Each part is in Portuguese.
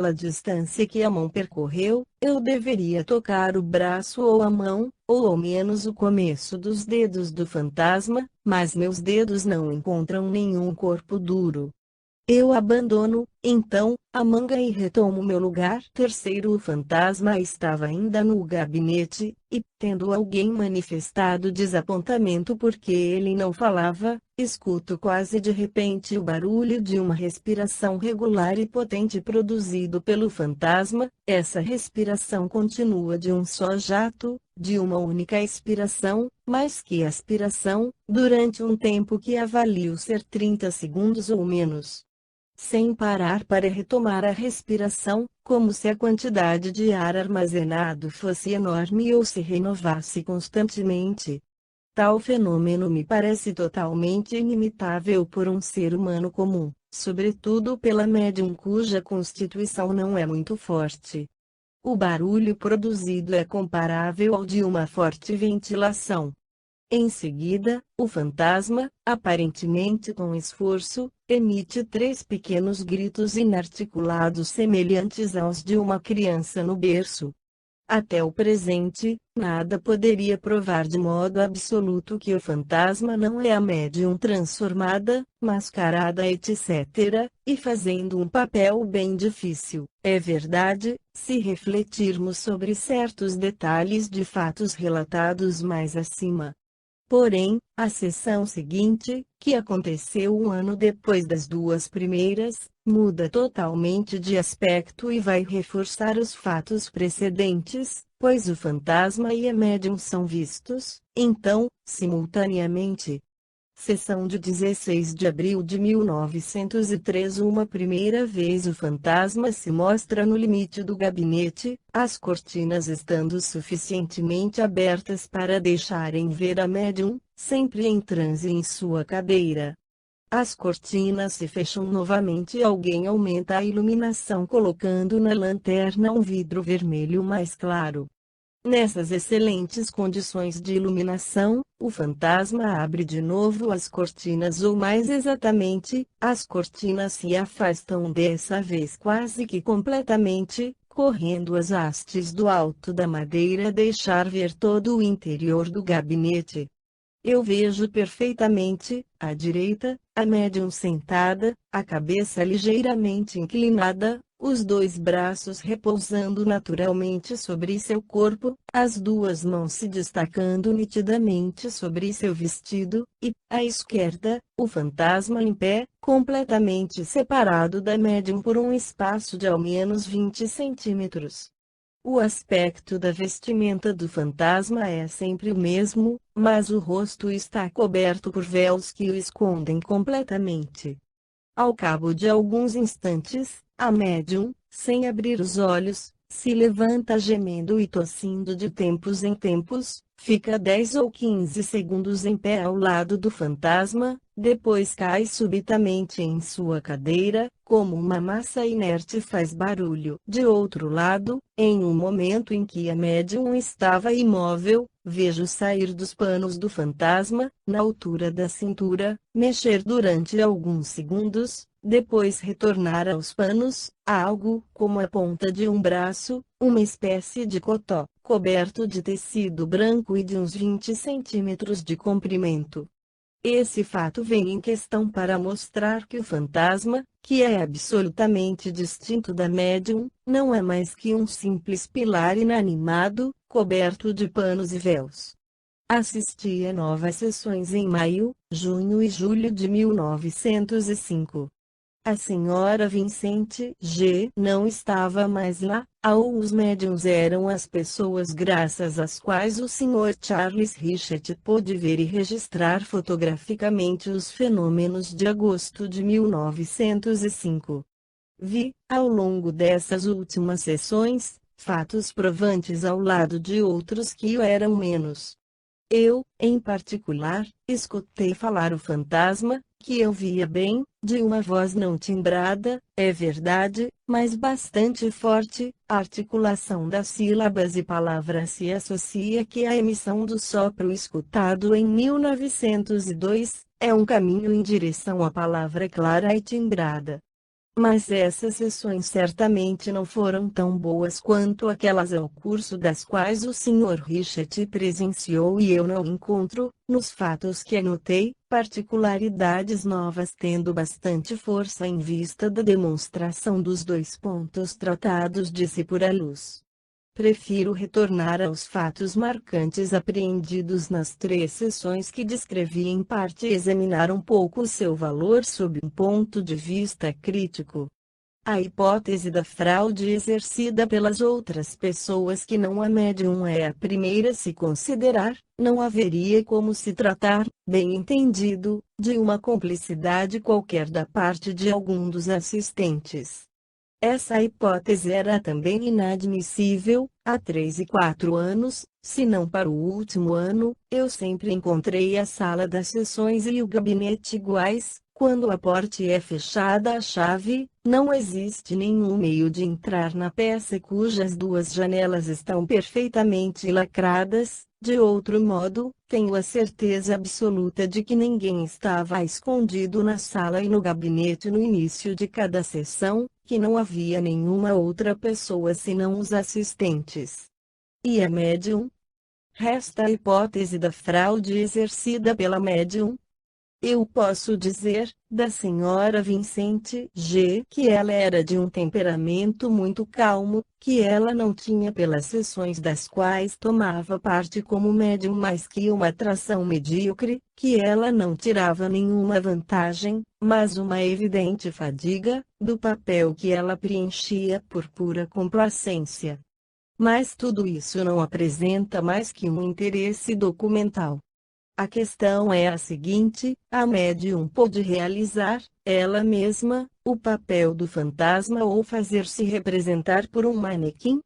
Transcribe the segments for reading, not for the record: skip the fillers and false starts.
pela distância que a mão percorreu, eu deveria tocar o braço ou a mão, ou ao menos o começo dos dedos do fantasma, mas meus dedos não encontram nenhum corpo duro. Eu abandono, então, a manga e retomo meu lugar. Terceiro, o fantasma estava ainda no gabinete, e, tendo alguém manifestado desapontamento porque ele não falava, escuto quase de repente o barulho de uma respiração regular e potente produzido pelo fantasma. Essa respiração continua de um só jato, de uma única expiração, mas que aspiração, durante um tempo que avalio ser 30 segundos ou menos. Sem parar para retomar a respiração, como se a quantidade de ar armazenado fosse enorme ou se renovasse constantemente. Tal fenômeno me parece totalmente inimitável por um ser humano comum, sobretudo pela médium cuja constituição não é muito forte. O barulho produzido é comparável ao de uma forte ventilação. Em seguida, o fantasma, aparentemente com esforço, emite 3 pequenos gritos inarticulados semelhantes aos de uma criança no berço. Até o presente, nada poderia provar de modo absoluto que o fantasma não é a médium transformada, mascarada etc., e fazendo um papel bem difícil, é verdade, se refletirmos sobre certos detalhes de fatos relatados mais acima. Porém, a sessão seguinte, que aconteceu um ano depois das 2 primeiras, muda totalmente de aspecto e vai reforçar os fatos precedentes, pois o fantasma e a médium são vistos, então, simultaneamente. Sessão de 16 de abril de 1903. Uma primeira vez o fantasma se mostra no limite do gabinete, as cortinas estando suficientemente abertas para deixarem ver a médium, sempre em transe em sua cadeira. As cortinas se fecham novamente e alguém aumenta a iluminação colocando na lanterna um vidro vermelho mais claro. Nessas excelentes condições de iluminação, o fantasma abre de novo as cortinas ou mais exatamente, as cortinas se afastam dessa vez quase que completamente, correndo as hastes do alto da madeira a deixar ver todo o interior do gabinete. Eu vejo perfeitamente, à direita, a médium sentada, a cabeça ligeiramente inclinada, os 2 braços repousando naturalmente sobre seu corpo, as 2 mãos se destacando nitidamente sobre seu vestido, e, à esquerda, o fantasma em pé, completamente separado da médium por um espaço de ao menos 20 centímetros. O aspecto da vestimenta do fantasma é sempre o mesmo, mas o rosto está coberto por véus que o escondem completamente. Ao cabo de alguns instantes, a médium, sem abrir os olhos, se levanta gemendo e tossindo de tempos em tempos, fica 10 ou 15 segundos em pé ao lado do fantasma, depois cai subitamente em sua cadeira, como uma massa inerte faz barulho. De outro lado, em um momento em que a médium estava imóvel, vejo sair dos panos do fantasma, na altura da cintura, mexer durante alguns segundos, depois retornar aos panos, algo como a ponta de um braço, uma espécie de cotó, coberto de tecido branco e de uns 20 centímetros de comprimento. Esse fato vem em questão para mostrar que o fantasma, que é absolutamente distinto da médium, não é mais que um simples pilar inanimado, coberto de panos e véus. Assisti a novas sessões em maio, junho e julho de 1905. A senhora Vincent G. não estava mais lá, os médiuns eram as pessoas graças às quais o Sr. Charles Richet pôde ver e registrar fotograficamente os fenômenos de agosto de 1905. Vi, ao longo dessas últimas sessões, fatos provantes ao lado de outros que o eram menos. Eu, em particular, escutei falar o fantasma, que eu via bem, de uma voz não timbrada, é verdade, mas bastante forte, a articulação das sílabas e palavras se associa que a emissão do sopro escutado em 1902, é um caminho em direção à palavra clara e timbrada. Mas essas sessões certamente não foram tão boas quanto aquelas ao curso das quais o Sr. Richard presenciou, e eu não encontro, nos fatos que anotei, particularidades novas, tendo bastante força em vista da demonstração dos 2 pontos tratados, disse por à luz. Prefiro retornar aos fatos marcantes apreendidos nas 3 sessões que descrevi em parte e examinar um pouco o seu valor sob um ponto de vista crítico. A hipótese da fraude exercida pelas outras pessoas que não a médium é a primeira a se considerar. Não haveria como se tratar, bem entendido, de uma cumplicidade qualquer da parte de algum dos assistentes. Essa hipótese era também inadmissível. Há 3 e 4 anos, se não para o último ano, eu sempre encontrei a sala das sessões e o gabinete iguais. Quando a porta é fechada à chave, não existe nenhum meio de entrar na peça cujas 2 janelas estão perfeitamente lacradas. De outro modo, tenho a certeza absoluta de que ninguém estava escondido na sala e no gabinete no início de cada sessão, que não havia nenhuma outra pessoa senão os assistentes. E a médium? Resta a hipótese da fraude exercida pela médium. Eu posso dizer, da senhora Vincent G., que ela era de um temperamento muito calmo, que ela não tinha pelas sessões das quais tomava parte como médium mais que uma atração medíocre, que ela não tirava nenhuma vantagem, mas uma evidente fadiga, do papel que ela preenchia por pura complacência. Mas tudo isso não apresenta mais que um interesse documental. A questão é a seguinte: a médium pôde realizar, ela mesma, o papel do fantasma ou fazer-se representar por um manequim?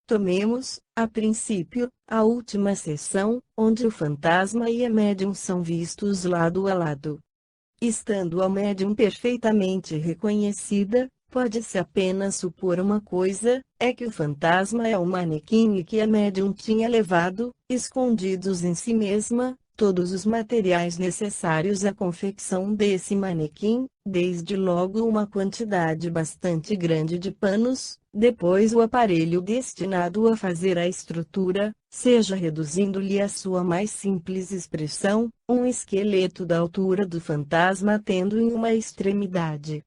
Tomemos, a princípio, a última sessão, onde o fantasma e a médium são vistos lado a lado. Estando a médium perfeitamente reconhecida, pode-se apenas supor uma coisa, é que o fantasma é o manequim e que a médium tinha levado, escondidos em si mesma, todos os materiais necessários à confecção desse manequim, desde logo uma quantidade bastante grande de panos, depois o aparelho destinado a fazer a estrutura, seja reduzindo-lhe a sua mais simples expressão, um esqueleto da altura do fantasma tendo em uma extremidade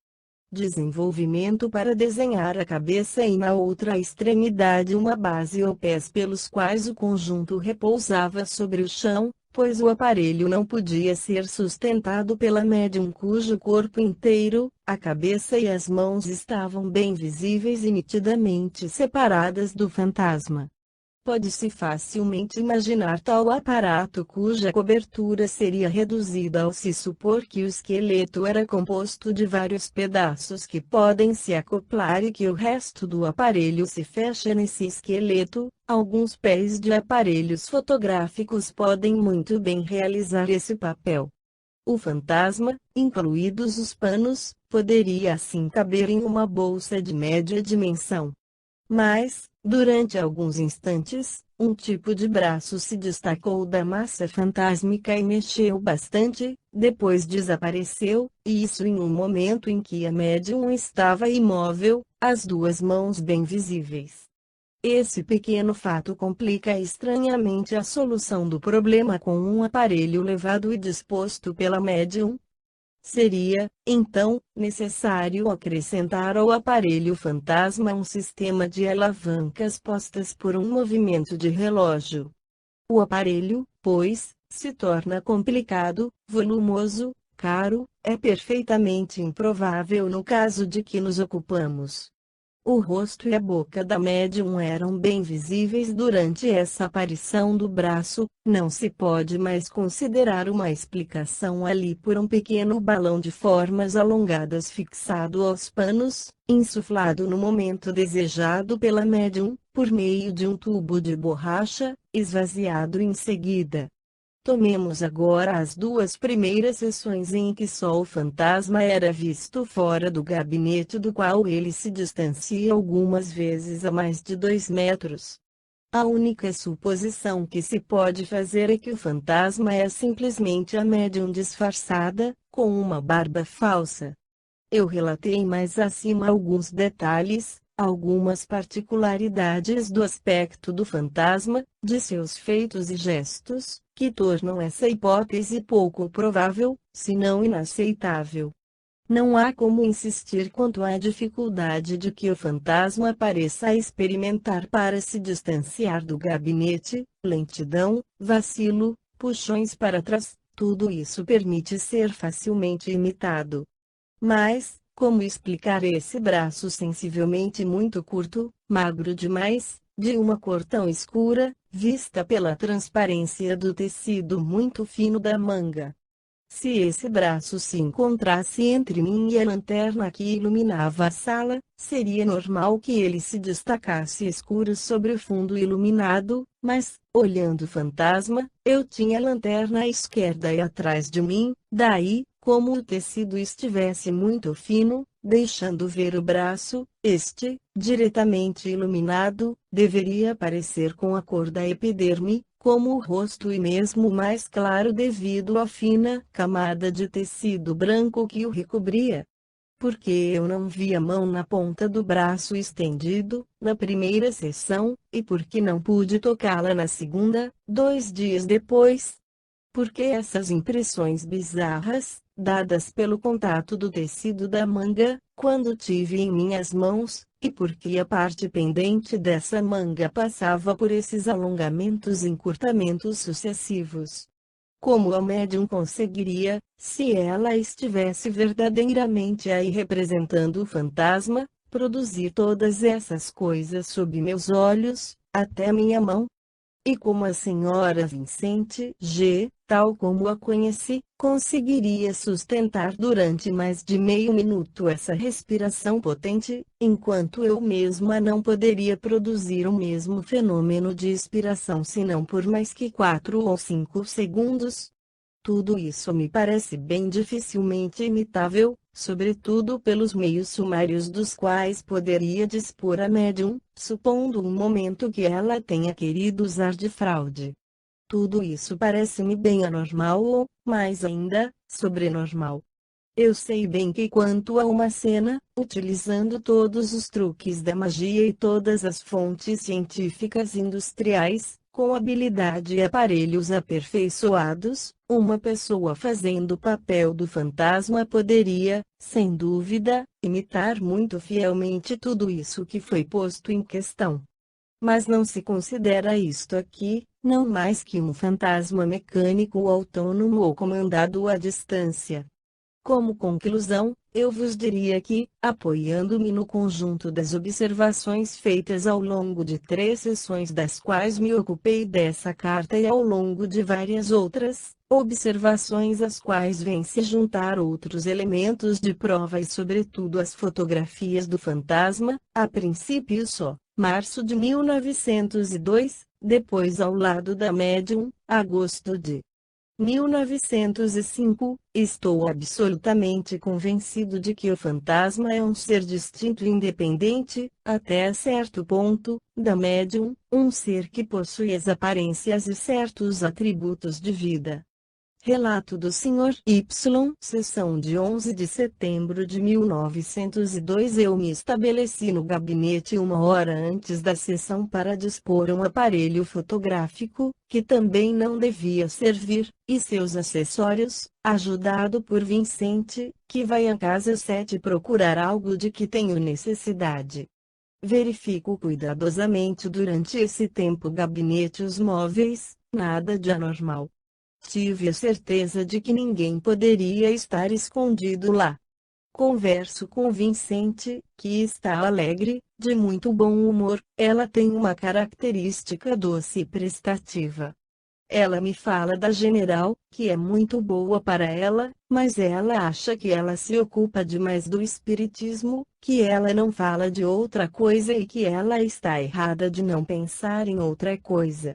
desenvolvimento para desenhar a cabeça e na outra extremidade uma base ou pés pelos quais o conjunto repousava sobre o chão, pois o aparelho não podia ser sustentado pela médium cujo corpo inteiro, a cabeça e as mãos estavam bem visíveis e nitidamente separadas do fantasma. Pode-se facilmente imaginar tal aparato cuja cobertura seria reduzida ao se supor que o esqueleto era composto de vários pedaços que podem se acoplar e que o resto do aparelho se fecha nesse esqueleto. Alguns pés de aparelhos fotográficos podem muito bem realizar esse papel. O fantasma, incluídos os panos, poderia assim caber em uma bolsa de média dimensão. Mas, durante alguns instantes, um tipo de braço se destacou da massa fantásmica e mexeu bastante, depois desapareceu, e isso em um momento em que a médium estava imóvel, as 2 mãos bem visíveis. Esse pequeno fato complica estranhamente a solução do problema com um aparelho levado e disposto pela médium. Seria, então, necessário acrescentar ao aparelho fantasma um sistema de alavancas postas por um movimento de relógio. O aparelho, pois, se torna complicado, volumoso, caro, é perfeitamente improvável no caso de que nos ocupamos. O rosto e a boca da médium eram bem visíveis durante essa aparição do braço. Não se pode mais considerar uma explicação ali por um pequeno balão de formas alongadas fixado aos panos, insuflado no momento desejado pela médium, por meio de um tubo de borracha, esvaziado em seguida. Tomemos agora as 2 primeiras sessões em que só o fantasma era visto fora do gabinete do qual ele se distancia algumas vezes a mais de 2 metros. A única suposição que se pode fazer é que o fantasma é simplesmente a médium disfarçada, com uma barba falsa. Eu relatei mais acima alguns detalhes, algumas particularidades do aspecto do fantasma, de seus feitos e gestos, que tornam essa hipótese pouco provável, se não inaceitável. Não há como insistir quanto à dificuldade de que o fantasma pareça experimentar para se distanciar do gabinete, lentidão, vacilo, puxões para trás, tudo isso permite ser facilmente imitado. Mas, como explicar esse braço sensivelmente muito curto, magro demais, de uma cor tão escura, vista pela transparência do tecido muito fino da manga? Se esse braço se encontrasse entre mim e a lanterna que iluminava a sala, seria normal que ele se destacasse escuro sobre o fundo iluminado, mas, olhando o fantasma, eu tinha a lanterna à esquerda e atrás de mim, daí, como o tecido estivesse muito fino, deixando ver o braço, este, diretamente iluminado, deveria parecer com a cor da epiderme, como o rosto e mesmo mais claro devido à fina camada de tecido branco que o recobria. Porque eu não vi a mão na ponta do braço estendido, na primeira sessão, e porque não pude tocá-la na segunda, 2 dias depois? Porque essas impressões bizarras, dadas pelo contato do tecido da manga, quando tive em minhas mãos, e porque a parte pendente dessa manga passava por esses alongamentos e encurtamentos sucessivos. Como a médium conseguiria, se ela estivesse verdadeiramente aí representando o fantasma, produzir todas essas coisas sob meus olhos, até minha mão? E como a senhora Vicente G., tal como a conheci, conseguiria sustentar durante mais de meio minuto essa respiração potente, enquanto eu mesma não poderia produzir o mesmo fenômeno de expiração senão por mais que 4 ou 5 segundos? Tudo isso me parece bem dificilmente imitável, sobretudo pelos meios sumários dos quais poderia dispor a médium, supondo um momento que ela tenha querido usar de fraude. Tudo isso parece-me bem anormal ou, mais ainda, sobrenormal. Eu sei bem que quanto a uma cena, utilizando todos os truques da magia e todas as fontes científicas industriais, com habilidade e aparelhos aperfeiçoados, uma pessoa fazendo o papel do fantasma poderia, sem dúvida, imitar muito fielmente tudo isso que foi posto em questão. Mas não se considera isto aqui, não mais que um fantasma mecânico autônomo ou comandado à distância. Como conclusão, eu vos diria que, apoiando-me no conjunto das observações feitas ao longo de 3 sessões das quais me ocupei dessa carta e ao longo de várias outras, observações às quais vêm se juntar outros elementos de prova e sobretudo as fotografias do fantasma, a princípio só, março de 1902, depois ao lado da médium, agosto de 1905, estou absolutamente convencido de que o fantasma é um ser distinto e independente, até certo ponto, da médium, um ser que possui as aparências e certos atributos de vida. Relato do Sr. Y. Sessão de 11 de setembro de 1902. Eu me estabeleci no gabinete 1 hora antes da sessão para dispor um aparelho fotográfico, que também não devia servir, e seus acessórios, ajudado por Vicente, que vai à casa 7 procurar algo de que tenho necessidade. Verifico cuidadosamente durante esse tempo gabinetes móveis, nada de anormal. Tive a certeza de que ninguém poderia estar escondido lá. Converso com Vicente, que está alegre, de muito bom humor. Ela tem uma característica doce e prestativa. Ela me fala da general, que é muito boa para ela, mas ela acha que ela se ocupa demais do espiritismo, que ela não fala de outra coisa e que ela está errada de não pensar em outra coisa.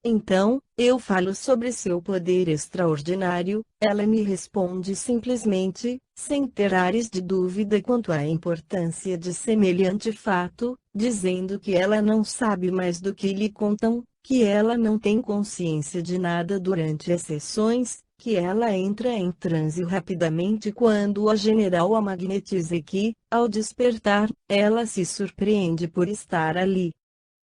Então, eu falo sobre seu poder extraordinário, ela me responde simplesmente, sem ter ares de dúvida quanto à importância de semelhante fato, dizendo que ela não sabe mais do que lhe contam, que ela não tem consciência de nada durante as sessões, que ela entra em transe rapidamente quando a general a magnetiza e que, ao despertar, ela se surpreende por estar ali.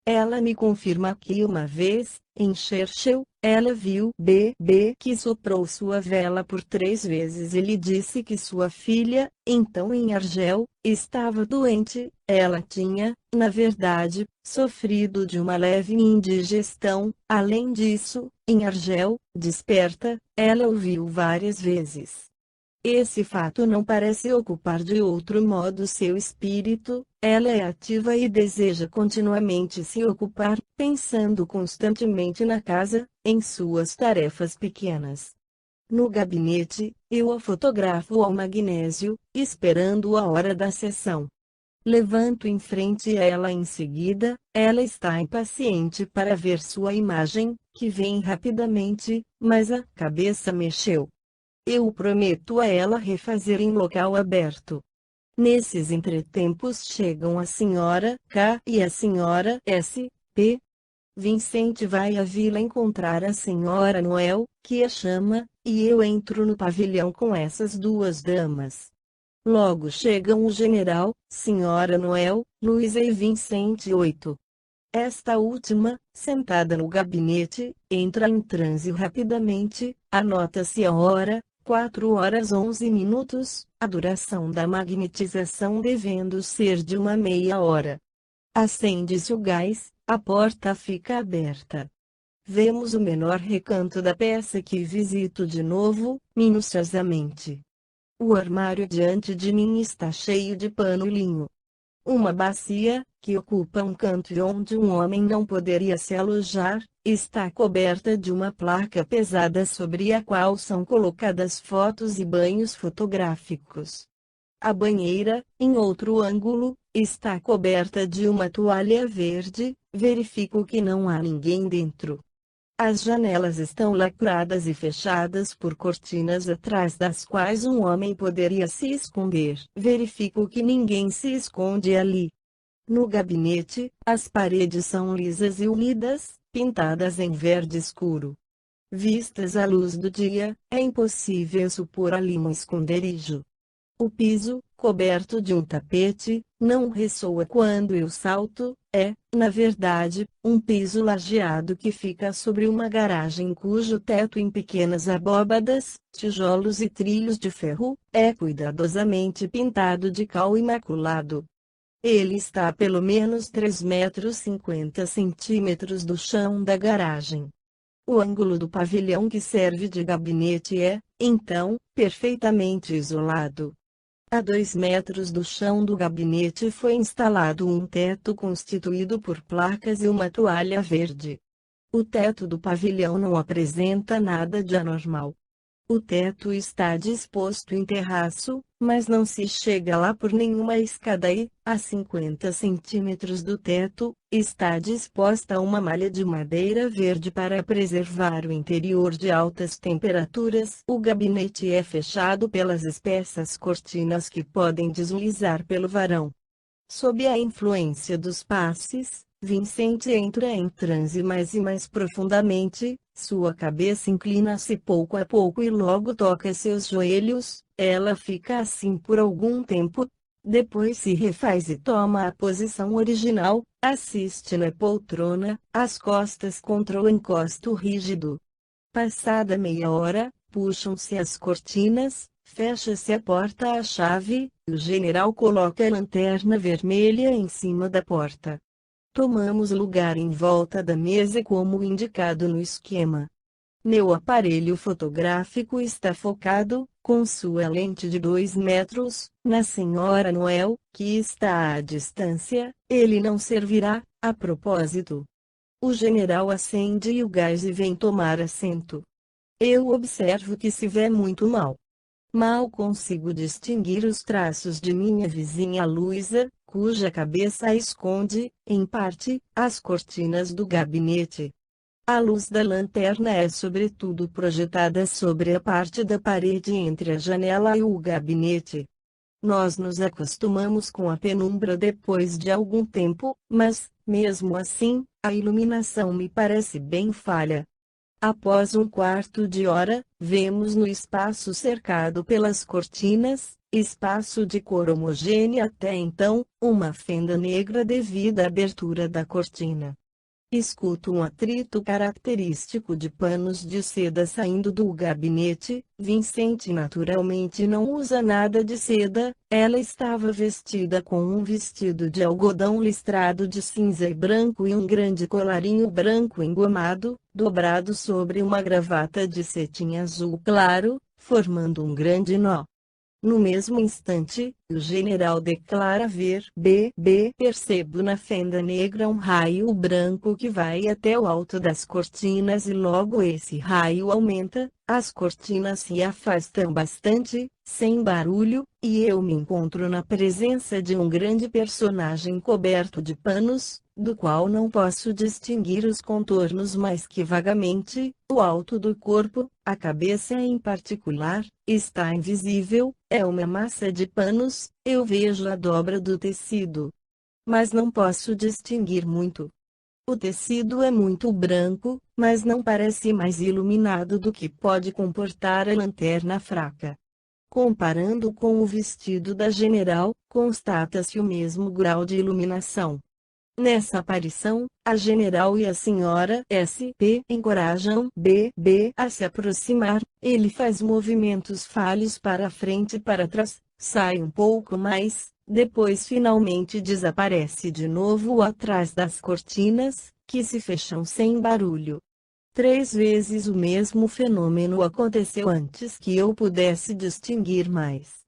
Ela me confirma que uma vez, em Churchill, ela viu B.B. que soprou sua vela por 3 vezes e lhe disse que sua filha, então em Argel, estava doente. Ela tinha, na verdade, sofrido de uma leve indigestão. Além disso, em Argel, desperta, ela o viu várias vezes. Esse fato não parece ocupar de outro modo seu espírito, ela é ativa e deseja continuamente se ocupar, pensando constantemente na casa, em suas tarefas pequenas. No gabinete, eu a fotografo ao magnésio, esperando a hora da sessão. Levanto em frente a ela em seguida, ela está impaciente para ver sua imagem, que vem rapidamente, mas a cabeça mexeu. Eu prometo a ela refazer em local aberto. Nesses entretempos chegam a senhora K e a senhora S. P. Vincent vai à vila encontrar a senhora Noel, que a chama, e eu entro no pavilhão com essas duas damas. Logo chegam o general, senhora Noel, Luísa e Vincent 8. Esta última, sentada no gabinete, entra em transe rapidamente, anota-se a hora, 4 horas 11 minutos, a duração da magnetização devendo ser de uma meia hora. Acende-se o gás, a porta fica aberta. Vemos o menor recanto da peça que visito de novo, minuciosamente. O armário diante de mim está cheio de pano e linho. Uma bacia, que ocupa um canto e onde um homem não poderia se alojar, está coberta de uma placa pesada sobre a qual são colocadas fotos e banhos fotográficos. A banheira, em outro ângulo, está coberta de uma toalha verde, verifico que não há ninguém dentro. As janelas estão lacradas e fechadas por cortinas atrás das quais um homem poderia se esconder. Verifico que ninguém se esconde ali. No gabinete, as paredes são lisas e unidas, pintadas em verde escuro. Vistas à luz do dia, é impossível supor ali um esconderijo. O piso, coberto de um tapete, não ressoa quando eu salto, é, na verdade, um piso lajeado que fica sobre uma garagem cujo teto em pequenas abóbadas, tijolos e trilhos de ferro, é cuidadosamente pintado de cal imaculado. Ele está a pelo menos 3,50 m do chão da garagem. O ângulo do pavilhão que serve de gabinete é, então, perfeitamente isolado. A 2 metros do chão do gabinete foi instalado um teto constituído por placas e uma toalha verde. O teto do pavilhão não apresenta nada de anormal. O teto está disposto em terraço, mas não se chega lá por nenhuma escada e, a 50 centímetros do teto, está disposta uma malha de madeira verde para preservar o interior de altas temperaturas. O gabinete é fechado pelas espessas cortinas que podem deslizar pelo varão. Sob a influência dos passes, Vincent entra em transe mais e mais profundamente, sua cabeça inclina-se pouco a pouco e logo toca seus joelhos, ela fica assim por algum tempo, depois se refaz e toma a posição original, assiste na poltrona, as costas contra o encosto rígido. Passada meia hora, puxam-se as cortinas, fecha-se a porta à chave, e o general coloca a lanterna vermelha em cima da porta. Tomamos lugar em volta da mesa como indicado no esquema. Meu aparelho fotográfico está focado, com sua lente de 2 metros, na senhora Noel, que está à distância. Ele não servirá, a propósito. O general acende o gás e vem tomar assento. Eu observo que se vê muito mal. Mal consigo distinguir os traços de minha vizinha Luísa, cuja cabeça esconde, em parte, as cortinas do gabinete. A luz da lanterna é sobretudo projetada sobre a parte da parede entre a janela e o gabinete. Nós nos acostumamos com a penumbra depois de algum tempo, mas, mesmo assim, a iluminação me parece bem falha. Após um quarto de hora, vemos no espaço cercado pelas cortinas, espaço de cor homogênea até então, uma fenda negra devido à abertura da cortina. Escuto um atrito característico de panos de seda saindo do gabinete. Vincent naturalmente não usa nada de seda, ela estava vestida com um vestido de algodão listrado de cinza e branco e um grande colarinho branco engomado, dobrado sobre uma gravata de cetim azul claro, formando um grande nó. No mesmo instante, o general declara ver percebo na fenda negra um raio branco que vai até o alto das cortinas e logo esse raio aumenta, as cortinas se afastam bastante, sem barulho, e eu me encontro na presença de um grande personagem coberto de panos, do qual não posso distinguir os contornos mais que vagamente. O alto do corpo, a cabeça em particular, está invisível, é uma massa de panos, eu vejo a dobra do tecido. Mas não posso distinguir muito. O tecido é muito branco, mas não parece mais iluminado do que pode comportar a lanterna fraca. Comparando com o vestido da general, constata-se o mesmo grau de iluminação. Nessa aparição, a general e a senhora S.P. encorajam B a se aproximar. Ele faz movimentos falhos para frente e para trás, sai um pouco mais, depois finalmente desaparece de novo atrás das cortinas, que se fecham sem barulho. 3 vezes o mesmo fenômeno aconteceu antes que eu pudesse distinguir mais.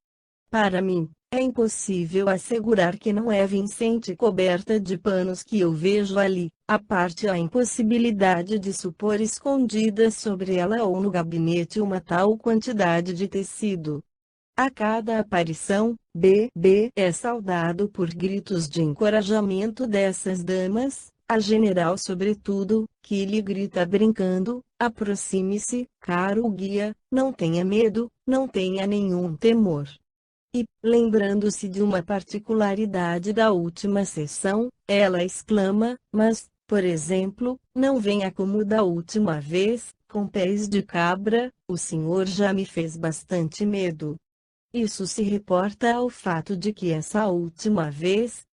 Para mim, é impossível assegurar que não é Vincent coberta de panos que eu vejo ali, a parte a impossibilidade de supor escondida sobre ela ou no gabinete uma tal quantidade de tecido. A cada aparição, B é saudado por gritos de encorajamento dessas damas, a general sobretudo, que lhe grita brincando: aproxime-se, caro guia, não tenha medo, não tenha nenhum temor. E, lembrando-se de uma particularidade da última sessão, ela exclama: mas, por exemplo, não venha como da última vez, com pés de cabra, o senhor já me fez bastante medo. Isso se reporta ao fato de que essa última vez,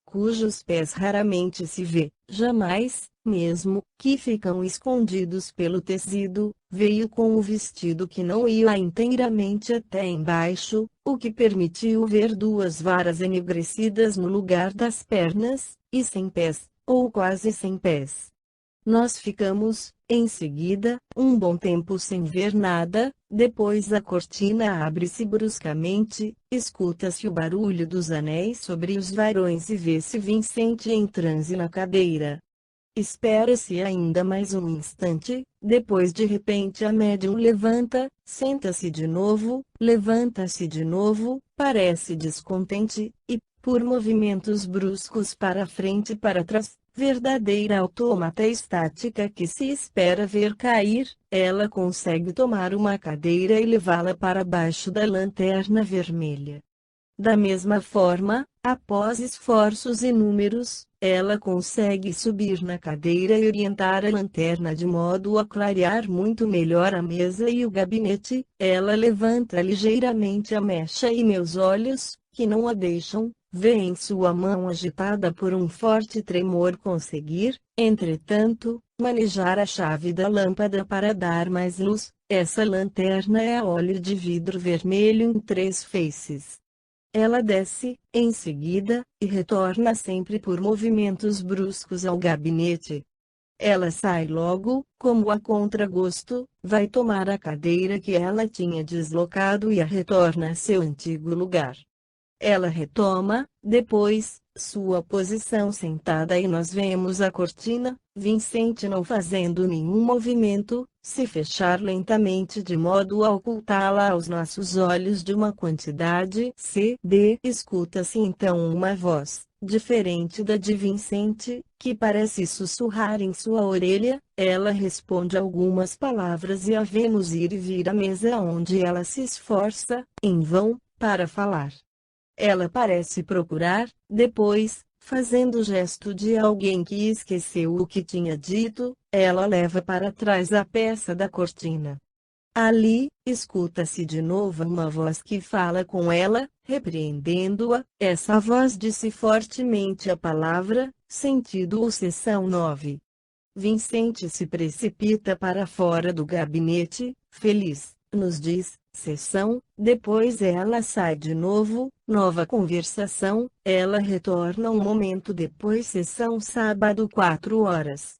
cujos pés raramente se vê, jamais, mesmo, que ficam escondidos pelo tecido, veio com o vestido que não ia inteiramente até embaixo, o que permitiu ver 2 varas enegrecidas no lugar das pernas, e sem pés, ou quase sem pés. Nós ficamos, em seguida, um bom tempo sem ver nada, depois a cortina abre-se bruscamente, escuta-se o barulho dos anéis sobre os varões e vê-se Vincent em transe na cadeira. Espera-se ainda mais um instante, depois de repente a médium levanta, senta-se de novo, levanta-se de novo, parece descontente, e, por movimentos bruscos para frente e para trás, verdadeira autômata estática que se espera ver cair, ela consegue tomar uma cadeira e levá-la para baixo da lanterna vermelha. Da mesma forma, após esforços inúmeros, ela consegue subir na cadeira e orientar a lanterna de modo a clarear muito melhor a mesa e o gabinete. Ela levanta ligeiramente a mecha e meus olhos, que não a deixam, veem sua mão agitada por um forte tremor conseguir, entretanto, manejar a chave da lâmpada para dar mais luz. Essa lanterna é a óleo de vidro vermelho em 3 faces. Ela desce, em seguida, e retorna sempre por movimentos bruscos ao gabinete. Ela sai logo, como a contragosto, vai tomar a cadeira que ela tinha deslocado e a retorna a seu antigo lugar. Ela retoma, depois, sua posição sentada e nós vemos a cortina, Vincent não fazendo nenhum movimento, se fechar lentamente de modo a ocultá-la aos nossos olhos de uma quantidade CD. Escuta-se então uma voz, diferente da de Vincent, que parece sussurrar em sua orelha. Ela responde algumas palavras e a vemos ir e vir à mesa onde ela se esforça, em vão, para falar. Ela parece procurar, depois, fazendo o gesto de alguém que esqueceu o que tinha dito, Ela leva para trás a peça da cortina. Ali, escuta-se de novo uma voz que fala com ela, repreendendo-a. Essa voz disse fortemente a palavra, sentido ou seção 9. Vincente se precipita para fora do gabinete, feliz, nos diz, sessão, depois ela sai de novo, nova conversação, ela retorna um momento depois sessão sábado 4 horas.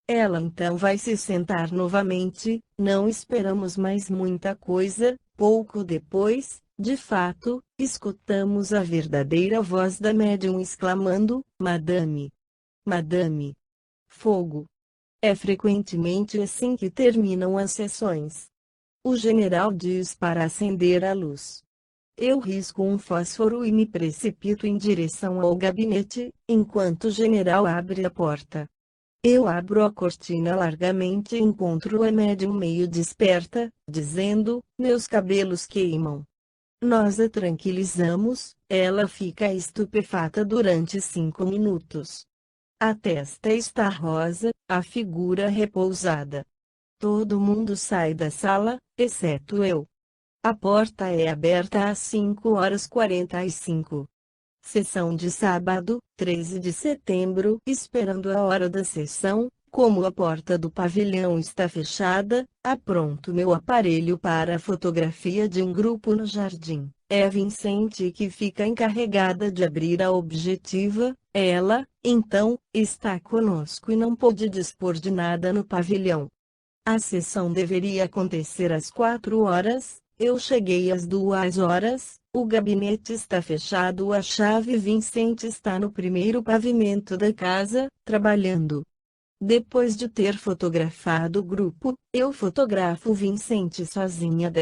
Ela então vai se sentar novamente, não esperamos mais muita coisa, pouco depois, de fato, escutamos a verdadeira voz da médium exclamando, Madame! Madame! Fogo! É frequentemente assim que terminam as sessões. O general diz para acender a luz. Eu risco um fósforo e me precipito em direção ao gabinete, enquanto o general abre a porta. Eu abro a cortina largamente e encontro a médium meio desperta, dizendo, meus cabelos queimam. Nós a tranquilizamos, ela fica estupefata durante 5 minutos. A testa está rosa, a figura repousada. Todo mundo sai da sala, exceto eu. A porta é aberta às 5h45. Sessão de sábado, 13 de setembro. Esperando a hora da sessão, como a porta do pavilhão está fechada, apronto meu aparelho para a fotografia de um grupo no jardim. É Vincente que fica encarregada de abrir a objetiva. Ela, então, está conosco e não pôde dispor de nada no pavilhão. A sessão deveria acontecer às 4 horas, eu cheguei às 2 horas, o gabinete está fechado, a chave Vincente está no primeiro pavimento da casa, trabalhando. Depois de ter fotografado o grupo, eu fotografo Vincente sozinha.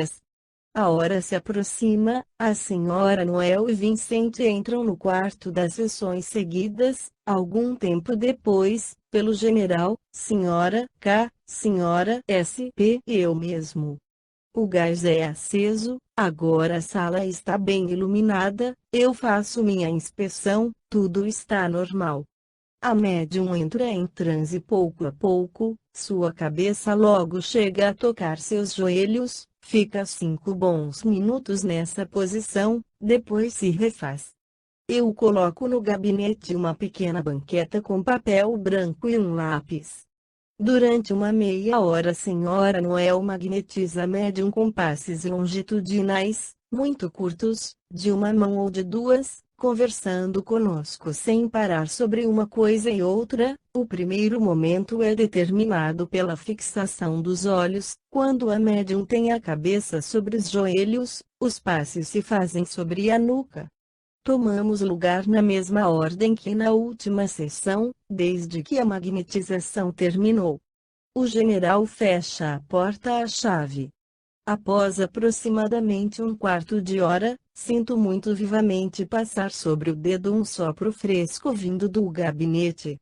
A hora se aproxima, a senhora Noel e Vincente entram no quarto das sessões seguidas, algum tempo depois, pelo general, senhora K, senhora SP e eu mesmo. O gás é aceso, agora a sala está bem iluminada, eu faço minha inspeção, tudo está normal. A médium entra em transe pouco a pouco, sua cabeça logo chega a tocar seus joelhos, fica 5 bons minutos nessa posição, depois se refaz. Eu coloco no gabinete uma pequena banqueta com papel branco e um lápis. Durante uma meia hora a senhora Noel magnetiza a médium com passes longitudinais, muito curtos, de uma mão ou de duas, conversando conosco sem parar sobre uma coisa e outra. O primeiro momento é determinado pela fixação dos olhos. Quando a médium tem a cabeça sobre os joelhos, os passes se fazem sobre a nuca. Tomamos lugar na mesma ordem que na última sessão, desde que a magnetização terminou. O general fecha a porta à chave. Após aproximadamente um quarto de hora, sinto muito vivamente passar sobre o dedo um sopro fresco vindo do gabinete.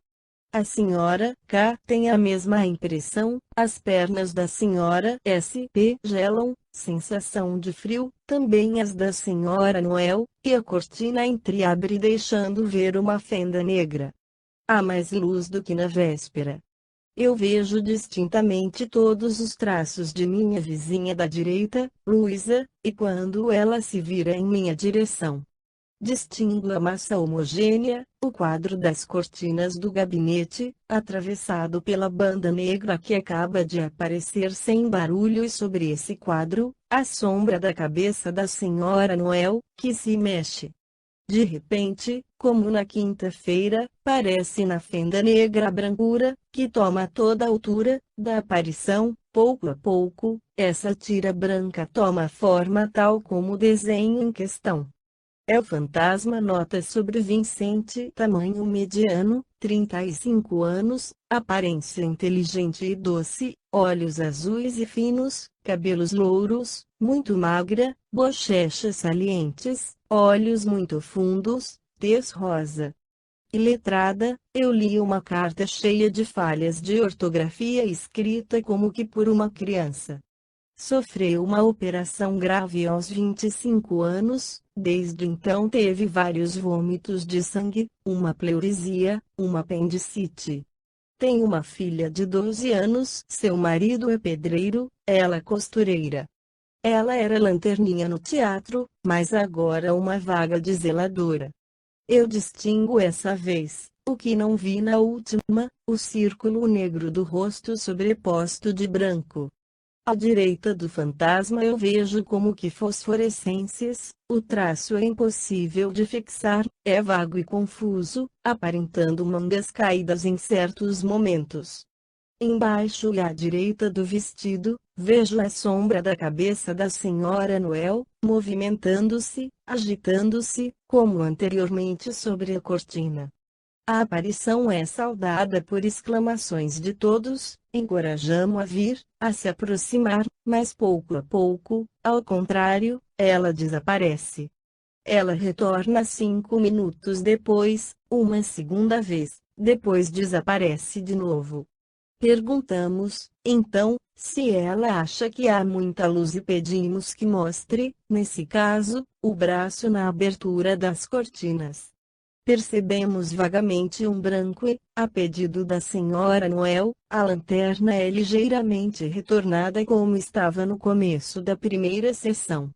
A senhora K tem a mesma impressão, as pernas da senhora SP gelam, sensação de frio, também as da senhora Noel, e a cortina entreabre deixando ver uma fenda negra. Há mais luz do que na véspera. Eu vejo distintamente todos os traços de minha vizinha da direita, Luísa, e quando ela se vira em minha direção, distingo a massa homogênea, o quadro das cortinas do gabinete, atravessado pela banda negra que acaba de aparecer sem barulho, e sobre esse quadro, a sombra da cabeça da senhora Noel, que se mexe. De repente, como na quinta-feira, parece na fenda negra a brancura, que toma toda a altura, da aparição. Pouco a pouco, essa tira branca toma forma tal como o desenho em questão. É o fantasma. Nota sobre Vincente: tamanho mediano, 35 anos, aparência inteligente e doce, olhos azuis e finos, cabelos louros, muito magra, bochechas salientes, olhos muito fundos, tez rosa. Iletrada, eu li uma carta cheia de falhas de ortografia escrita como que por uma criança. Sofreu uma operação grave aos 25 anos, desde então teve vários vômitos de sangue, uma pleuresia, uma apendicite. Tem uma filha de 12 anos. Seu marido é pedreiro, ela costureira. Ela era lanterninha no teatro, mas agora uma vaga de zeladora. Eu distingo essa vez, o que não vi na última, o círculo negro do rosto sobreposto de branco. À direita do fantasma eu vejo como que fosforescências, o traço é impossível de fixar, é vago e confuso, aparentando mangas caídas em certos momentos. Embaixo e à direita do vestido, vejo a sombra da cabeça da Senhora Noel, movimentando-se, agitando-se, como anteriormente sobre a cortina. A aparição é saudada por exclamações de todos, encorajamo-a a vir, a se aproximar, mas pouco a pouco, ao contrário, ela desaparece. Ela retorna 5 minutos depois, uma segunda vez, depois desaparece de novo. Perguntamos, então, se ela acha que há muita luz e pedimos que mostre, nesse caso, o braço na abertura das cortinas. Percebemos vagamente um branco e, a pedido da Senhora Noel, a lanterna é ligeiramente retornada como estava no começo da primeira sessão.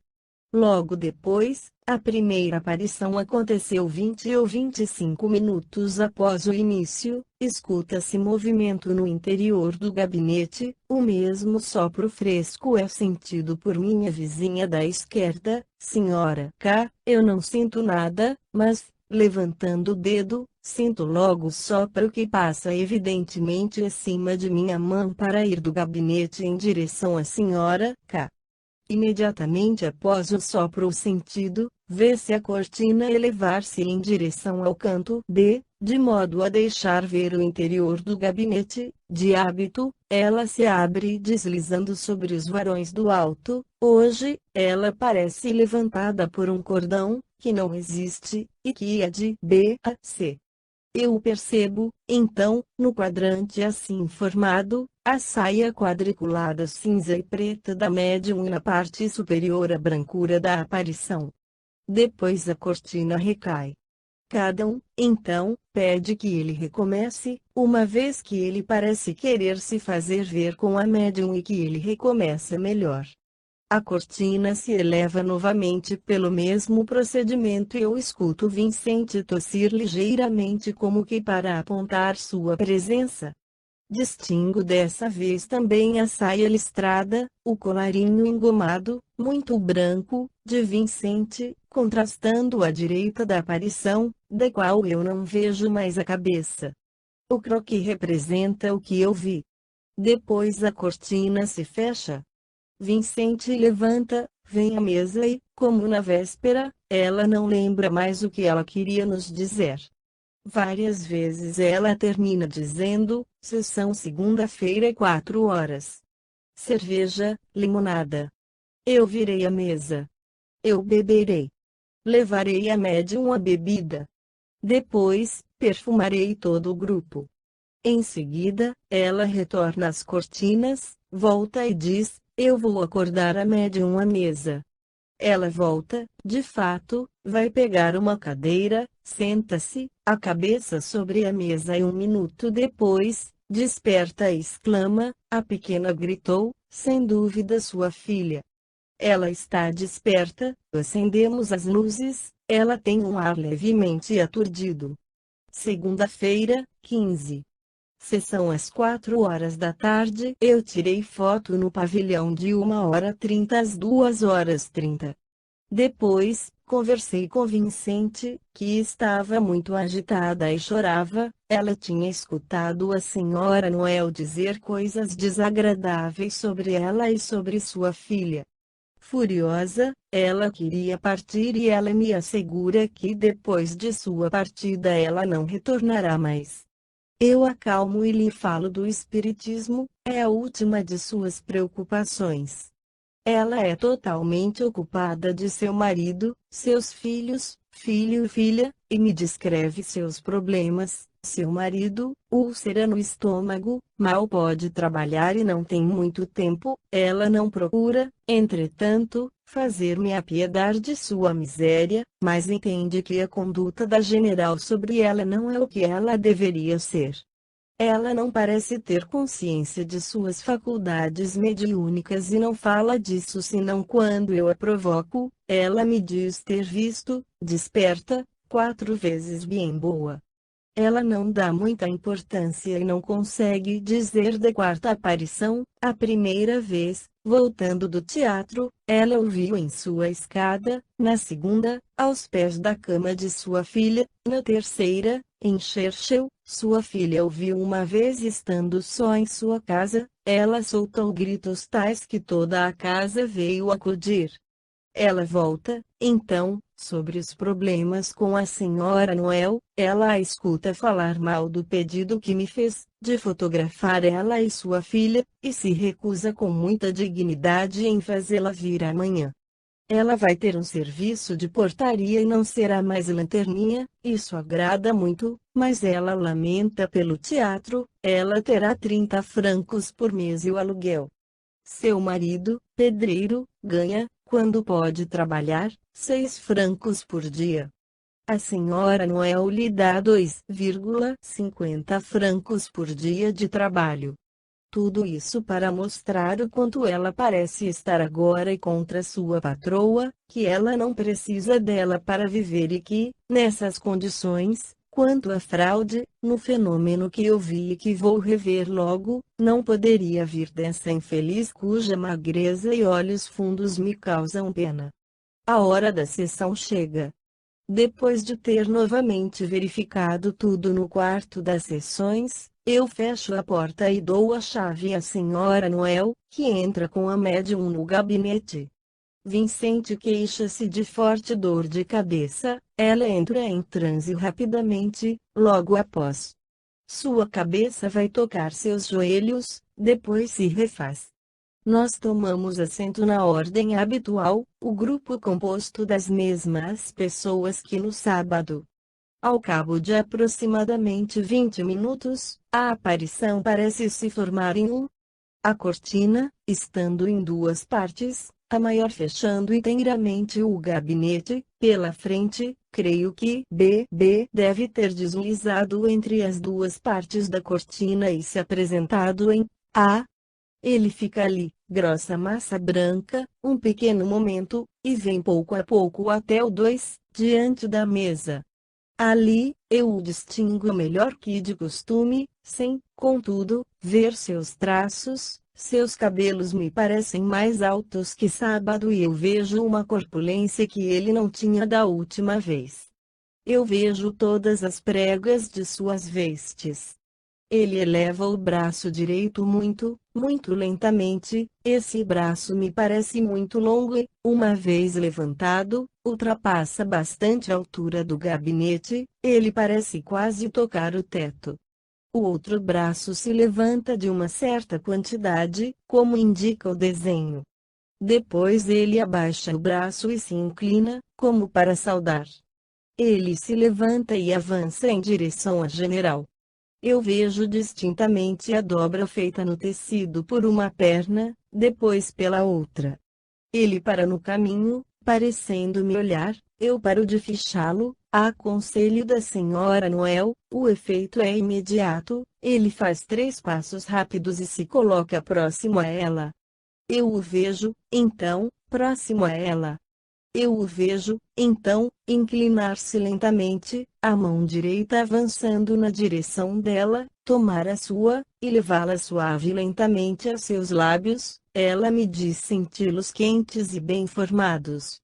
Logo depois, a primeira aparição aconteceu 20 ou 25 minutos após o início, escuta-se movimento no interior do gabinete, o mesmo sopro fresco é sentido por minha vizinha da esquerda, Senhora K. Eu não sinto nada, mas, levantando o dedo, sinto logo o sopro que passa evidentemente acima de minha mão para ir do gabinete em direção à Senhora K. Imediatamente após o sopro sentido, vê-se a cortina elevar-se em direção ao canto D, de modo a deixar ver o interior do gabinete. De hábito, ela se abre deslizando sobre os varões do alto. Hoje, ela parece levantada por um cordão, que não existe, e que é de B a C. Eu o percebo, então, no quadrante assim formado, a saia quadriculada cinza e preta da médium e na parte superior a brancura da aparição. Depois a cortina recai. Cada um, então, pede que ele recomece, uma vez que ele parece querer se fazer ver com a médium e que ele recomeça melhor. A cortina se eleva novamente pelo mesmo procedimento e eu escuto Vicente tossir ligeiramente como que para apontar sua presença. Distingo dessa vez também a saia listrada, o colarinho engomado, muito branco, de Vicente, contrastando à direita da aparição, da qual eu não vejo mais a cabeça. O croquis representa o que eu vi. Depois a cortina se fecha. Vicente levanta, vem à mesa e, como na véspera, ela não lembra mais o que ela queria nos dizer. Várias vezes ela termina dizendo, sessão segunda-feira 4 horas. Cerveja, limonada. Eu virei a mesa. Eu beberei. Levarei a médium a bebida. Depois, perfumarei todo o grupo. Em seguida, ela retorna às cortinas, volta e diz, eu vou acordar a médium à mesa. Ela volta, de fato, vai pegar uma cadeira, senta-se, a cabeça sobre a mesa e 1 minuto depois, desperta e exclama, a pequena gritou, sem dúvida sua filha. Ela está desperta, acendemos as luzes, ela tem um ar levemente aturdido. Segunda-feira, 15. Sessão às 4 horas da tarde. Eu tirei foto no pavilhão de 1h30 às 2h30. Depois, conversei com Vicente, que estava muito agitada e chorava. Ela tinha escutado a Senhora Noel dizer coisas desagradáveis sobre ela e sobre sua filha. Furiosa, ela queria partir e ela me assegura que depois de sua partida ela não retornará mais. Eu acalmo e lhe falo do espiritismo, é a última de suas preocupações. Ela é totalmente ocupada de seu marido, seus filhos, filho e filha, e me descreve seus problemas. Seu marido, úlcera no estômago, mal pode trabalhar e não tem muito tempo. Ela não procura, entretanto, fazer-me apiedar de sua miséria, mas entende que a conduta da general sobre ela não é o que ela deveria ser. Ela não parece ter consciência de suas faculdades mediúnicas e não fala disso senão quando eu a provoco. Ela me diz ter visto, desperta, 4 vezes bem boa. Ela não dá muita importância e não consegue dizer da quarta aparição. A primeira vez, voltando do teatro, ela ouviu em sua escada; na segunda, aos pés da cama de sua filha; na terceira, em Churchill, sua filha ouviu uma vez estando só em sua casa. Ela soltou gritos tais que toda a casa veio acudir. Ela volta, então, sobre os problemas com a senhora Noel. Ela a escuta falar mal do pedido que me fez, de fotografar ela e sua filha, e se recusa com muita dignidade em fazê-la vir amanhã. Ela vai ter um serviço de portaria e não será mais lanterninha. Isso agrada muito, mas ela lamenta pelo teatro. Ela terá 30 francos por mês e o aluguel. Seu marido, pedreiro, ganha, quando pode trabalhar, 6 francos por dia. A senhora Noel lhe dá 2,50 francos por dia de trabalho. Tudo isso para mostrar o quanto ela parece estar agora contra sua patroa, que ela não precisa dela para viver e que, nessas condições, quanto à fraude, no fenômeno que eu vi e que vou rever logo, não poderia vir dessa infeliz cuja magreza e olhos fundos me causam pena. A hora da sessão chega. Depois de ter novamente verificado tudo no quarto das sessões, eu fecho a porta e dou a chave à senhora Noel, que entra com a médium no gabinete. Vincente queixa-se de forte dor de cabeça. Ela entra em transe rapidamente, logo após. Sua cabeça vai tocar seus joelhos, depois se refaz. Nós tomamos assento na ordem habitual, o grupo composto das mesmas pessoas que no sábado. Ao cabo de aproximadamente 20 minutos, a aparição parece se formar em um. A cortina, estando em 2 partes, a maior fechando inteiramente o gabinete, pela frente, creio que B deve ter deslizado entre as 2 partes da cortina e se apresentado em A. Ele fica ali, grossa massa branca, um pequeno momento, e vem pouco a pouco até o 2, diante da mesa. Ali, eu o distingo melhor que de costume, sem, contudo, ver seus traços. Seus cabelos me parecem mais altos que sábado e eu vejo uma corpulência que ele não tinha da última vez. Eu vejo todas as pregas de suas vestes. Ele eleva o braço direito muito, muito lentamente. Esse braço me parece muito longo e, uma vez levantado, ultrapassa bastante a altura do gabinete. Ele parece quase tocar o teto. O outro braço se levanta de uma certa quantidade, como indica o desenho. Depois ele abaixa o braço e se inclina, como para saudar. Ele se levanta e avança em direção à general. Eu vejo distintamente a dobra feita no tecido por uma perna, depois pela outra. Ele para no caminho, parecendo me olhar. Eu paro de fichá-lo. A conselho da senhora Noel, o efeito é imediato. Ele faz 3 passos rápidos e se coloca próximo a ela. Eu o vejo, então, próximo a ela. Eu o vejo, então, inclinar-se lentamente, a mão direita avançando na direção dela, tomar a sua, e levá-la suave e lentamente a seus lábios. Ela me diz senti-los quentes e bem formados.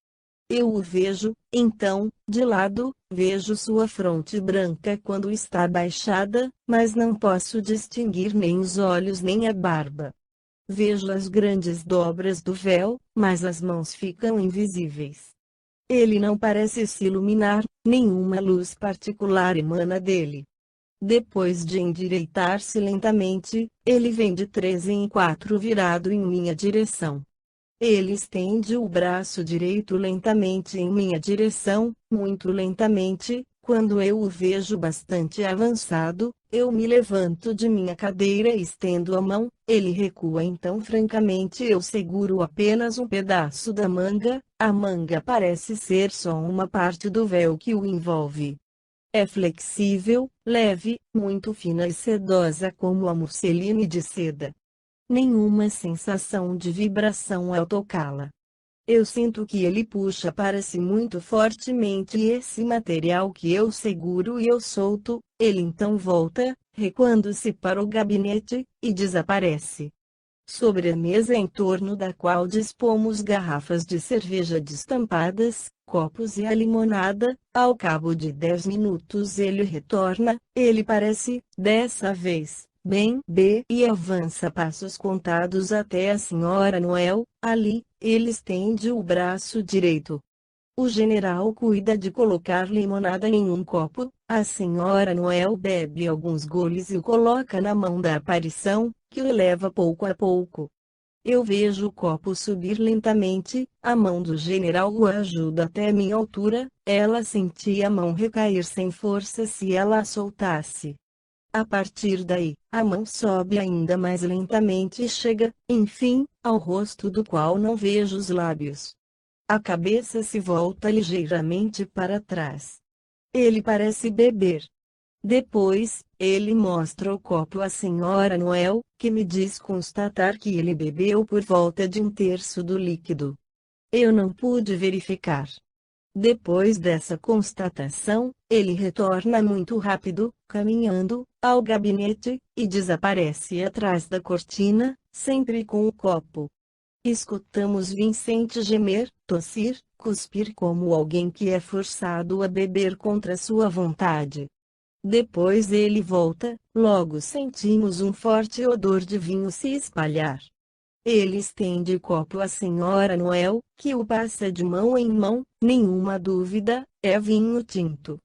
Eu o vejo, então, de lado, vejo sua fronte branca quando está baixada, mas não posso distinguir nem os olhos nem a barba. Vejo as grandes dobras do véu, mas as mãos ficam invisíveis. Ele não parece se iluminar, nenhuma luz particular emana dele. Depois de endireitar-se lentamente, ele vem de 3 em 4 virado em minha direção. Ele estende o braço direito lentamente em minha direção, muito lentamente. Quando eu o vejo bastante avançado, eu me levanto de minha cadeira e estendo a mão. Ele recua então francamente. Eu seguro apenas um pedaço da manga. A manga parece ser só uma parte do véu que o envolve. É flexível, leve, muito fina e sedosa como a musseline de seda. Nenhuma sensação de vibração ao tocá-la. Eu sinto que ele puxa para si muito fortemente e esse material que eu seguro e eu solto, ele então volta, recuando-se para o gabinete, e desaparece. Sobre a mesa em torno da qual dispomos garrafas de cerveja destampadas, copos e a limonada, ao cabo de 10 minutos ele retorna, ele parece, dessa vez, bem e avança passos contados até a Senhora Noel, ali, ele estende o braço direito. O general cuida de colocar limonada em um copo, a Senhora Noel bebe alguns goles e o coloca na mão da aparição, que o leva pouco a pouco. Eu vejo o copo subir lentamente, a mão do general o ajuda até minha altura, ela sentia a mão recair sem força se ela a soltasse. A partir daí, a mão sobe ainda mais lentamente e chega, enfim, ao rosto do qual não vejo os lábios. A cabeça se volta ligeiramente para trás. Ele parece beber. Depois, ele mostra o copo à Senhora Noel, que me diz constatar que ele bebeu por volta de 1/3 do líquido. Eu não pude verificar. Depois dessa constatação, ele retorna muito rápido, caminhando, ao gabinete, e desaparece atrás da cortina, sempre com o copo. Escutamos Vicente gemer, tossir, cuspir como alguém que é forçado a beber contra sua vontade. Depois ele volta, logo sentimos um forte odor de vinho se espalhar. Ele estende o copo à Senhora Noel, que o passa de mão em mão, nenhuma dúvida, é vinho tinto.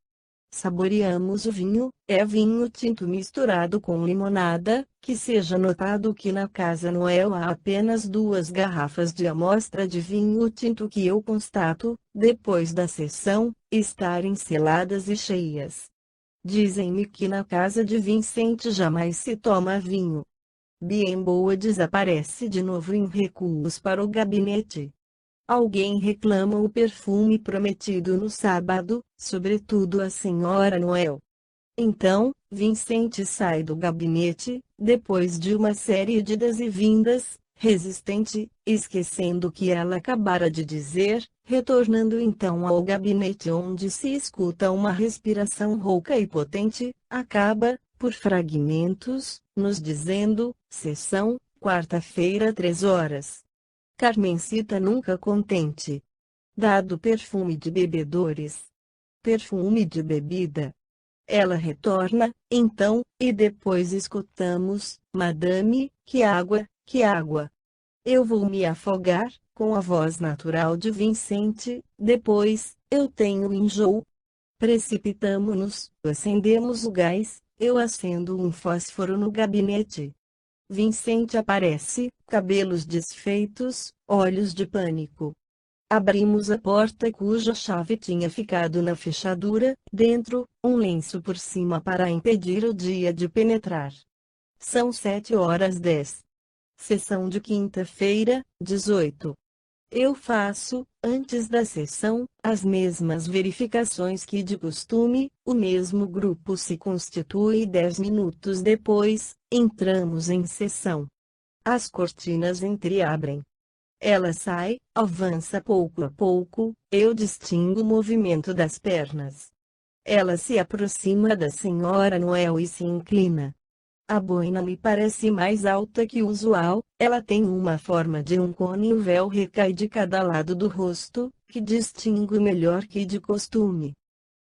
Saboreamos o vinho, é vinho tinto misturado com limonada, que seja notado que na Casa Noel há apenas 2 garrafas de amostra de vinho tinto que eu constato, depois da sessão, estarem seladas e cheias. Dizem-me que na casa de Vicente jamais se toma vinho. Biemboa desaparece de novo em recuos para o gabinete. Alguém reclama o perfume prometido no sábado, sobretudo a Senhora Noel. Então, Vicente sai do gabinete, depois de uma série de idas e vindas, resistente, esquecendo o que ela acabara de dizer, retornando então ao gabinete onde se escuta uma respiração rouca e potente, acaba, por fragmentos, nos dizendo, sessão, quarta-feira 3 horas. Carmencita nunca contente. Dado perfume de bebedores. Perfume de bebida. Ela retorna, então, e depois escutamos, Madame, que água, que água. Eu vou me afogar, com a voz natural de Vicente, depois, eu tenho enjoo. Precipitamo-nos, acendemos o gás, eu acendo um fósforo no gabinete. Vicente aparece, cabelos desfeitos, olhos de pânico. Abrimos a porta cuja chave tinha ficado na fechadura, dentro, um lenço por cima para impedir o dia de penetrar. São 7h10. Sessão de quinta-feira, 18. Eu faço, antes da sessão, as mesmas verificações que de costume, o mesmo grupo se constitui 10 minutos depois, entramos em sessão. As cortinas entreabrem. Ela sai, avança pouco a pouco, eu distingo o movimento das pernas. Ela se aproxima da Senhora Noel e se inclina. A boina me parece mais alta que o usual, ela tem uma forma de um cone e o véu recai de cada lado do rosto, que distingo melhor que de costume.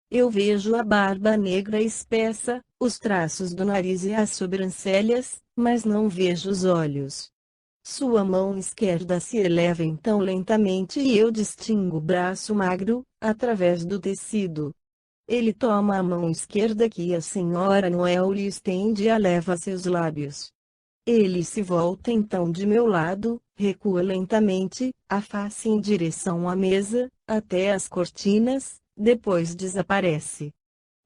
Eu vejo a barba negra espessa, os traços do nariz e as sobrancelhas, mas não vejo os olhos. Sua mão esquerda se eleva então lentamente e eu distingo o braço magro, através do tecido. Ele toma a mão esquerda que a Senhora Noel lhe estende e a leva a seus lábios. Ele se volta então de meu lado, recua lentamente, a face em direção à mesa, até as cortinas, depois desaparece.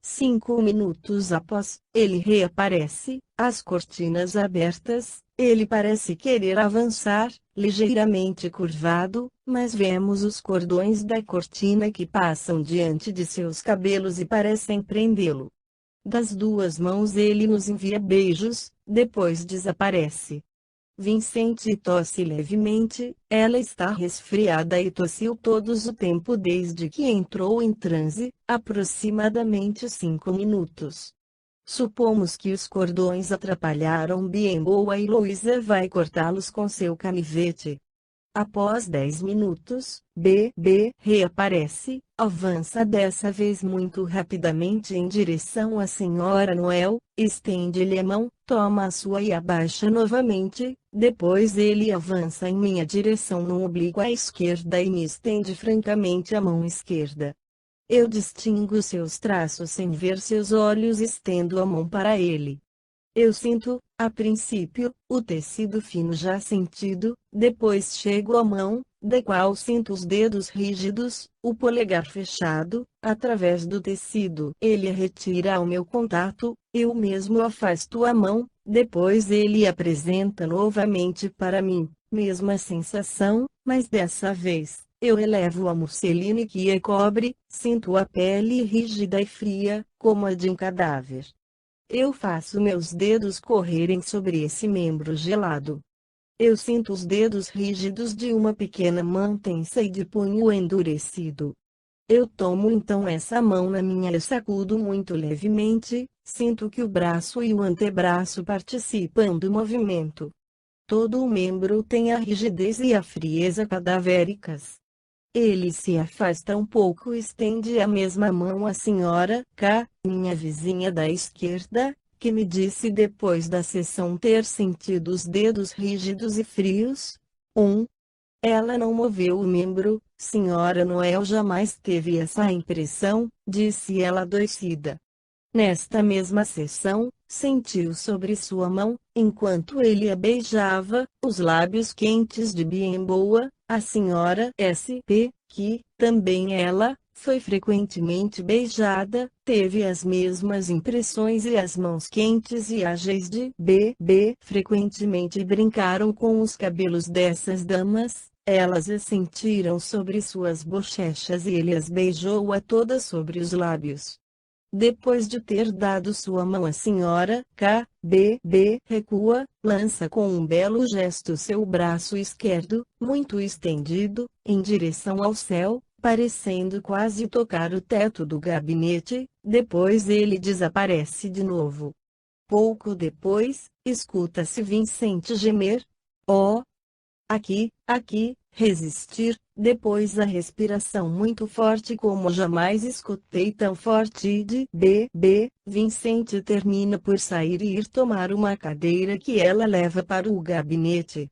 5 minutos após, ele reaparece, as cortinas abertas, Ele parece querer avançar, ligeiramente curvado, mas vemos os cordões da cortina que passam diante de seus cabelos e parecem prendê-lo. Das duas mãos ele nos envia beijos, depois desaparece. Vicente tosse levemente, ela está resfriada e tossiu todos o tempo desde que entrou em transe, aproximadamente 5 minutos. Supomos que os cordões atrapalharam Biemboa e Luísa vai cortá-los com seu canivete. Após 10 minutos, BB reaparece, avança dessa vez muito rapidamente em direção à Senhora Noel, estende-lhe a mão, toma a sua e abaixa novamente, depois ele avança em minha direção no oblíquo à esquerda e me estende francamente a mão esquerda. Eu distingo seus traços sem ver seus olhos e estendo a mão para ele. Eu sinto, a princípio, o tecido fino já sentido, depois chego à mão, da qual sinto os dedos rígidos, o polegar fechado, através do tecido. Ele retira o meu contato, eu mesmo afasto a mão, depois ele apresenta novamente para mim, mesma sensação, mas dessa vez, eu elevo a musseline que a cobre, sinto a pele rígida e fria, como a de um cadáver. Eu faço meus dedos correrem sobre esse membro gelado. Eu sinto os dedos rígidos de uma pequena mão tensa e de punho endurecido. Eu tomo então essa mão na minha e sacudo muito levemente, sinto que o braço e o antebraço participam do movimento. Todo o membro tem a rigidez e a frieza cadavéricas. Ele se afasta um pouco e estende a mesma mão à senhora K, minha vizinha da esquerda, que me disse depois da sessão ter sentido os dedos rígidos e frios. Ela não moveu o membro, Senhora Noel jamais teve essa impressão, disse ela adoecida. Nesta mesma sessão, sentiu sobre sua mão, enquanto ele a beijava, os lábios quentes de Biemboa, a senhora SP, que, também ela, foi frequentemente beijada, teve as mesmas impressões e as mãos quentes e ágeis de BB frequentemente brincaram com os cabelos dessas damas, elas as sentiram sobre suas bochechas e ele as beijou a todas sobre os lábios. Depois de ter dado sua mão à senhora K, BB recua, lança com um belo gesto seu braço esquerdo, muito estendido, em direção ao céu, parecendo quase tocar o teto do gabinete, depois ele desaparece de novo. Pouco depois, escuta-se Vicente gemer. Oh! Aqui, resistir, depois a respiração muito forte como jamais escutei tão forte de BB, Vicente termina por sair e ir tomar uma cadeira que ela leva para o gabinete.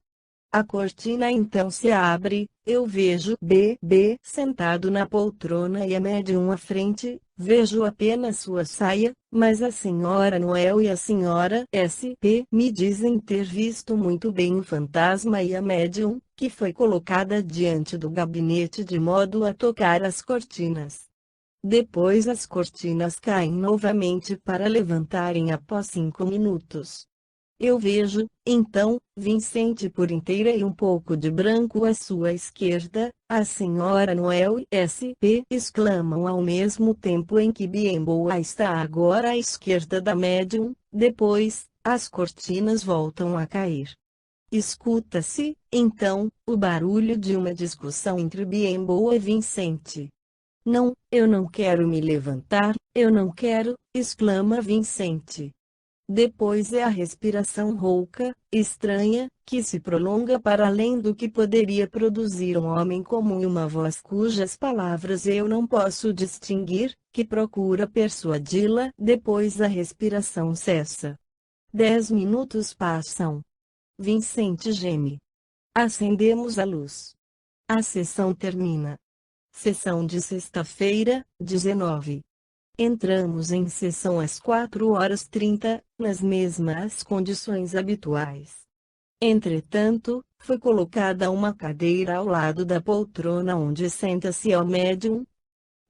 A cortina então se abre, eu vejo BB sentado na poltrona e a médium à frente, vejo apenas sua saia, mas a senhora Noel e a senhora SP me dizem ter visto muito bem o fantasma e a médium, que foi colocada diante do gabinete de modo a tocar as cortinas. Depois as cortinas caem novamente para levantarem após 5 minutos. Eu vejo, então, Vicente por inteira e um pouco de branco à sua esquerda, a senhora Noel e SP exclamam ao mesmo tempo em que Biemboa está agora à esquerda da médium, depois, as cortinas voltam a cair. Escuta-se, então, o barulho de uma discussão entre Biemboa e Vicente. Não, eu não quero me levantar, eu não quero, exclama Vicente. Depois é a respiração rouca, estranha, que se prolonga para além do que poderia produzir um homem comum e uma voz cujas palavras eu não posso distinguir, que procura persuadi-la. Depois a respiração cessa. 10 minutos passam. Vicente geme. Acendemos a luz. A sessão termina. Sessão de sexta-feira, 19. Entramos em sessão às 4h30, nas mesmas condições habituais. Entretanto, foi colocada uma cadeira ao lado da poltrona onde senta-se ao médium.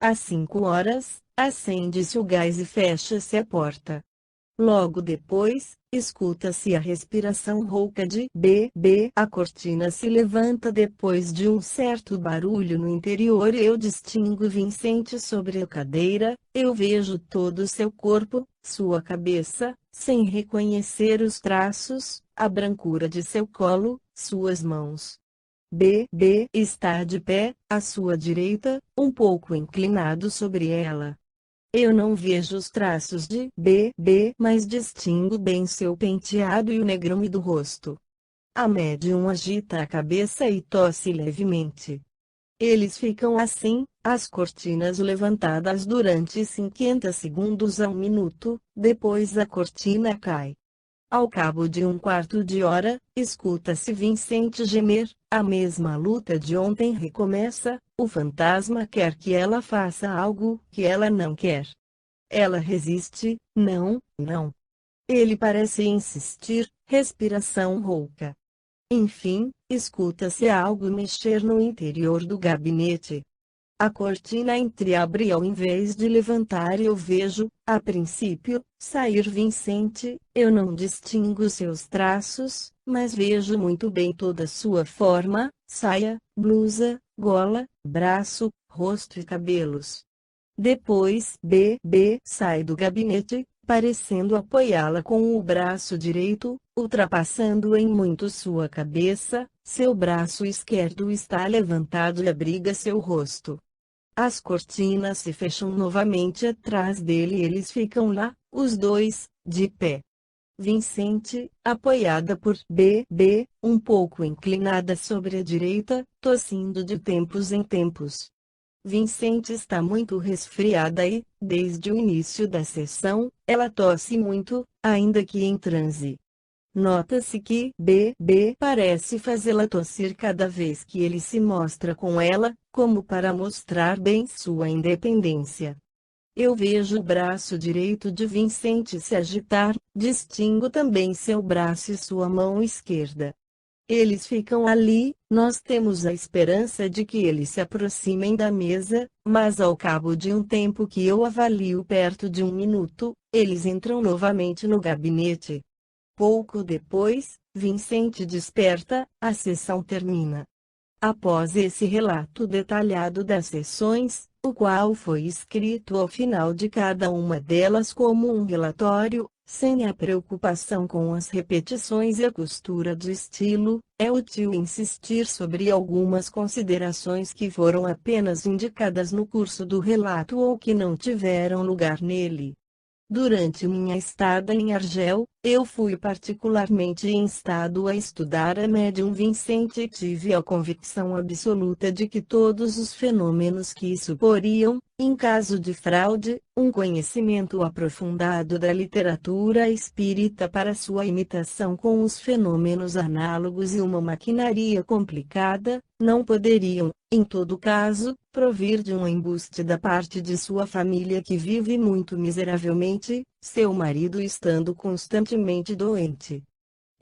Às 5 horas, acende-se o gás e fecha-se a porta. Logo depois, escuta-se a respiração rouca de bebê. A cortina se levanta depois de um certo barulho no interior. Eu distingo Vicente sobre a cadeira. Eu vejo todo o seu corpo, sua cabeça, sem reconhecer os traços, a brancura de seu colo, suas mãos. Bebê está de pé, à sua direita, um pouco inclinado sobre ela. Eu não vejo os traços de bebê, mas distingo bem seu penteado e o negrume do rosto. A médium agita a cabeça e tosse levemente. Eles ficam assim, as cortinas levantadas durante 50 segundos a 1 minuto, depois a cortina cai. Ao cabo de um quarto de hora, escuta-se Vicente gemer. A mesma luta de ontem recomeça. O fantasma quer que ela faça algo que ela não quer. Ela resiste, não, não. Ele parece insistir, respiração rouca. Enfim, escuta-se algo mexer no interior do gabinete. A cortina entreabre e ao invés de levantar eu vejo, a princípio, sair Vicente. Eu não distingo seus traços, mas vejo muito bem toda sua forma, saia, blusa, gola, braço, rosto e cabelos. Depois bebê sai do gabinete, parecendo apoiá-la com o braço direito, ultrapassando em muito sua cabeça. Seu braço esquerdo está levantado e abriga seu rosto. As cortinas se fecham novamente atrás dele e eles ficam lá, os dois, de pé. Vicente, apoiada por bebê, um pouco inclinada sobre a direita, tossindo de tempos em tempos. Vicente está muito resfriada e, desde o início da sessão, ela tosse muito, ainda que em transe. Nota-se que bebê parece fazê-la tossir cada vez que ele se mostra com ela, como para mostrar bem sua independência. Eu vejo o braço direito de Vicente se agitar, distingo também seu braço e sua mão esquerda. Eles ficam ali, nós temos a esperança de que eles se aproximem da mesa, mas ao cabo de um tempo que eu avalio perto de 1 minuto, eles entram novamente no gabinete. Pouco depois, Vicente desperta, a sessão termina. Após esse relato detalhado das sessões, o qual foi escrito ao final de cada uma delas como um relatório, sem a preocupação com as repetições e a costura do estilo, é útil insistir sobre algumas considerações que foram apenas indicadas no curso do relato ou que não tiveram lugar nele. Durante minha estada em Argel, eu fui particularmente instado a estudar a médium Vicente e tive a convicção absoluta de que todos os fenômenos que suporiam, em caso de fraude, um conhecimento aprofundado da literatura espírita para sua imitação com os fenômenos análogos e uma maquinaria complicada, não poderiam, em todo caso, provir de um embuste da parte de sua família que vive muito miseravelmente, seu marido estando constantemente doente.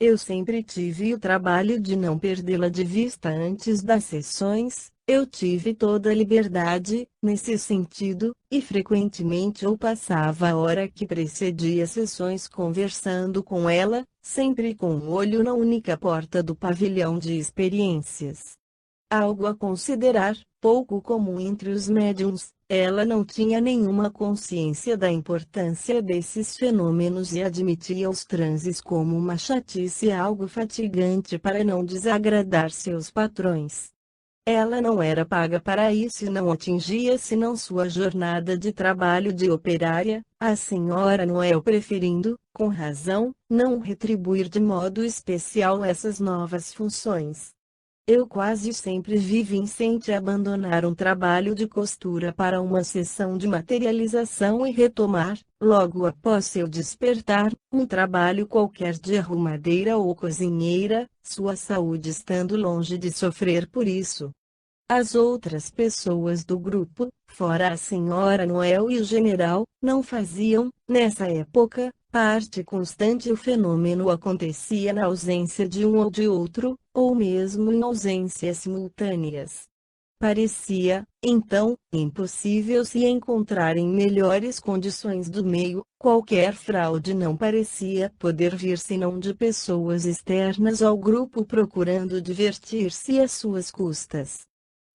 Eu sempre tive o trabalho de não perdê-la de vista antes das sessões. Eu tive toda a liberdade, nesse sentido, e frequentemente eu passava a hora que precedia as sessões conversando com ela, sempre com um olho na única porta do pavilhão de experiências. Algo a considerar, pouco comum entre os médiuns, ela não tinha nenhuma consciência da importância desses fenômenos e admitia os transes como uma chatice, algo fatigante para não desagradar seus patrões. Ela não era paga para isso e não atingia senão sua jornada de trabalho de operária, a senhora Noel preferindo, com razão, não retribuir de modo especial essas novas funções. Eu quase sempre vi Vicente abandonar um trabalho de costura para uma sessão de materialização e retomar, logo após seu despertar, um trabalho qualquer de arrumadeira ou cozinheira, sua saúde estando longe de sofrer por isso. As outras pessoas do grupo, fora a senhora Noel e o general, não faziam, nessa época, parte constante. O fenômeno acontecia na ausência de um ou de outro, ou mesmo em ausências simultâneas. Parecia, então, impossível se encontrar em melhores condições do meio. Qualquer fraude não parecia poder vir senão de pessoas externas ao grupo procurando divertir-se às suas custas.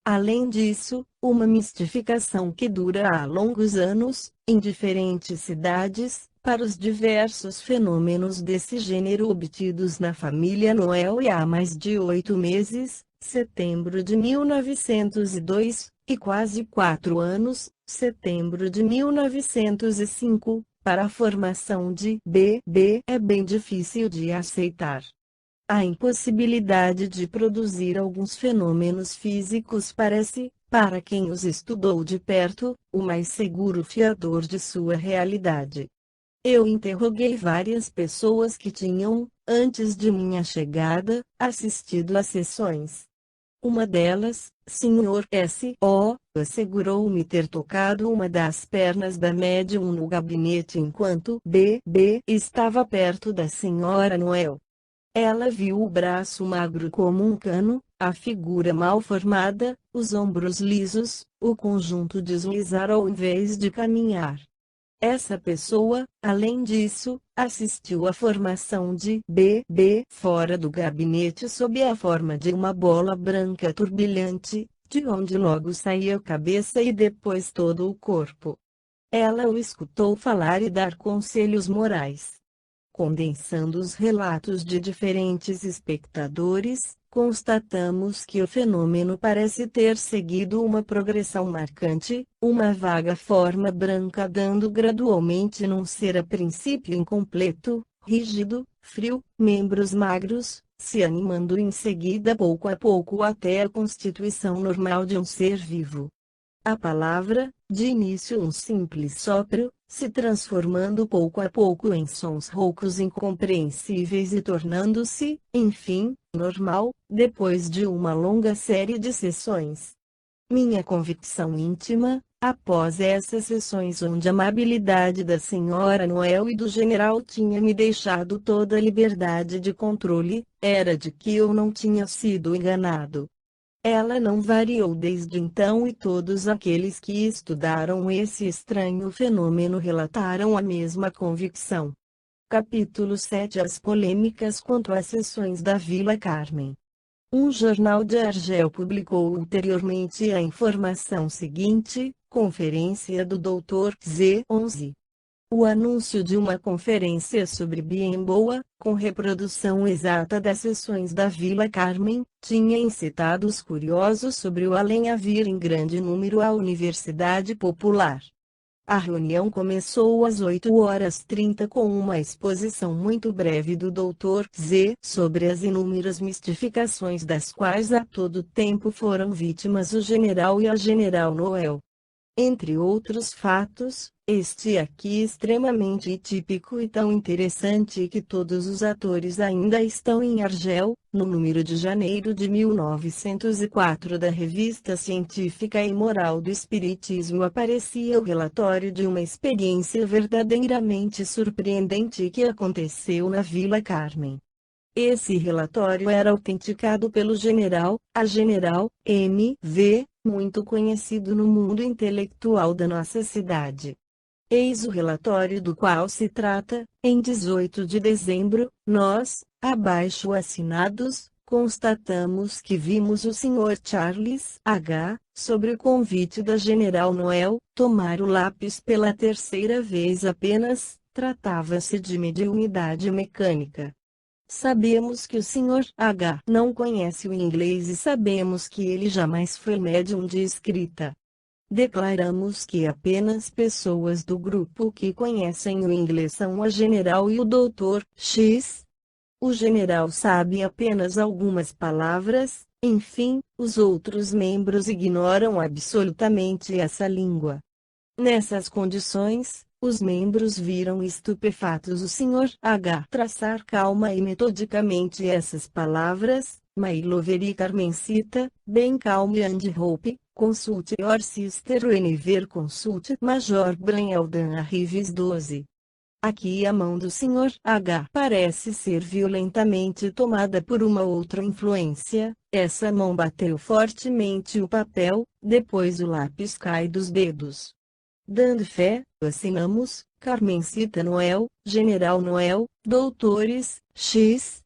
Além disso, uma mistificação que dura há longos anos, em diferentes cidades, para os diversos fenômenos desse gênero obtidos na família Noel e há mais de 8 meses, setembro de 1902, e quase 4 anos, setembro de 1905, para a formação de BB é bem difícil de aceitar. A impossibilidade de produzir alguns fenômenos físicos parece, para quem os estudou de perto, o mais seguro fiador de sua realidade. Eu interroguei várias pessoas que tinham, antes de minha chegada, assistido às sessões. Uma delas, Sr. S.O., assegurou-me ter tocado uma das pernas da médium no gabinete enquanto B.B. estava perto da Sra. Noel. Ela viu o braço magro como um cano, a figura mal formada, os ombros lisos, o conjunto deslizar ao invés de caminhar. Essa pessoa, além disso, assistiu à formação de BB fora do gabinete sob a forma de uma bola branca turbilhante, de onde logo saía a cabeça e depois todo o corpo. Ela o escutou falar e dar conselhos morais. Condensando os relatos de diferentes espectadores, constatamos que o fenômeno parece ter seguido uma progressão marcante, uma vaga forma branca dando gradualmente num ser a princípio incompleto, rígido, frio, membros magros, se animando em seguida pouco a pouco até a constituição normal de um ser vivo. A palavra, de início um simples sopro, se transformando pouco a pouco em sons roucos incompreensíveis e tornando-se, enfim, normal, depois de uma longa série de sessões. Minha convicção íntima, após essas sessões onde a amabilidade da Sra. Noel e do general tinha me deixado toda a liberdade de controle, era de que eu não tinha sido enganado. Ela não variou desde então e todos aqueles que estudaram esse estranho fenômeno relataram a mesma convicção. Capítulo 7 As polêmicas quanto às sessões da Vila Carmen. Um jornal de Argel publicou ulteriormente a informação seguinte: Conferência do Dr. Z. 11. O anúncio de uma conferência sobre Biemboa, com reprodução exata das sessões da Vila Carmen, tinha incitado os curiosos sobre o além a vir em grande número à Universidade Popular. A reunião começou às 8h30 com uma exposição muito breve do Dr. Z sobre as inúmeras mistificações das quais a todo tempo foram vítimas o general e a general Noel. Entre outros fatos, este aqui extremamente típico e tão interessante que todos os atores ainda estão em Argel, no número de janeiro de 1904 da Revista Científica e Moral do Espiritismo aparecia o relatório de uma experiência verdadeiramente surpreendente que aconteceu na Vila Carmen. Esse relatório era autenticado pelo general, a general, M.V., muito conhecido no mundo intelectual da nossa cidade. Eis o relatório do qual se trata. Em 18 de dezembro, nós, abaixo assinados, constatamos que vimos o Sr. Charles H., sobre o convite da General Noel, tomar o lápis pela terceira vez apenas. Tratava-se de mediunidade mecânica. Sabemos que o Sr. H. não conhece o inglês e sabemos que ele jamais foi médium de escrita. Declaramos que apenas pessoas do grupo que conhecem o inglês são a General e o Dr. X. O General sabe apenas algumas palavras, enfim, os outros membros ignoram absolutamente essa língua. Nessas condições, os membros viram estupefatos o Sr. H. traçar calma e metodicamente essas palavras: My lovely Carmencita, bem calm and hope, consult your sister whenever consult Major Branhaldan Arrives 12. Aqui a mão do Sr. H. parece ser violentamente tomada por uma outra influência, Essa mão bateu fortemente o papel, depois o lápis cai dos dedos. Dando fé, assinamos, Carmencita Noel, General Noel, Doutores, X.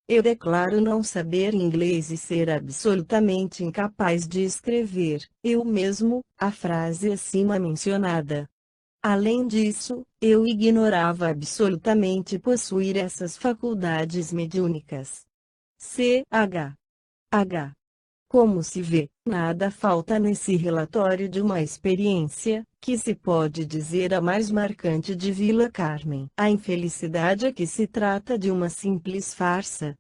Eu declaro não saber inglês e ser absolutamente incapaz de escrever, eu mesmo, a frase acima mencionada. Além disso, eu ignorava absolutamente possuir essas faculdades mediúnicas. Ch. H. Como se vê, nada falta nesse relatório de uma experiência, que se pode dizer a mais marcante de Vila Carmen. A infelicidade é que se trata de uma simples farsa,